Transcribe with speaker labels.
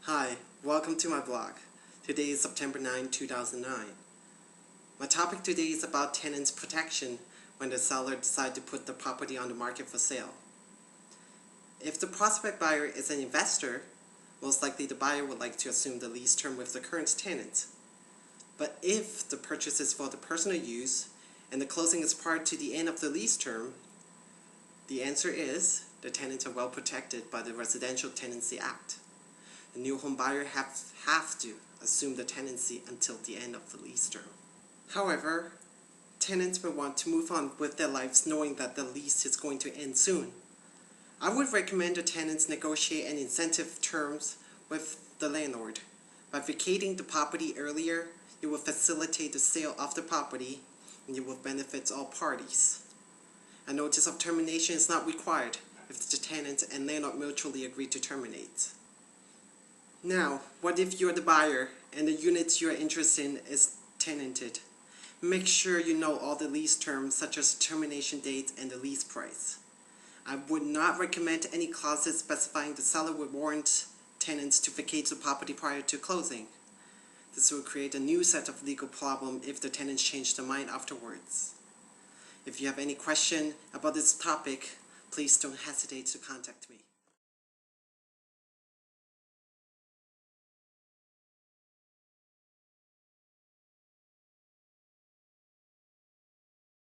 Speaker 1: Hi, welcome to my blog. Today is September 9, 2009. My topic today is about tenants' protection when the seller decides to put the property on the market for sale. If the prospect buyer is an investor, most likely the buyer would like to assume the lease term with the current tenant. But if the purchase is for the personal use and the closing is prior to the end of the lease term, the answer is the tenants are well protected by the Residential Tenancy Act. The new home buyer have to assume the tenancy until the end of the lease term. However, tenants may want to move on with their lives knowing that the lease is going to end soon. I would recommend the tenants negotiate an incentive terms with the landlord. By vacating the property earlier, it will facilitate the sale of the property and it will benefit all parties. A notice of termination is not required if the tenant and landlord mutually agree to terminate. Now, what if you're the buyer and the unit you're interested in is tenanted? Make sure you know all the lease terms such as termination date and the lease price. I would not recommend any clauses specifying the seller would warrant tenants to vacate the property prior to closing. This will create a new set of legal problems if the tenants change their mind afterwards. If you have any question about this topic, please don't hesitate to contact me.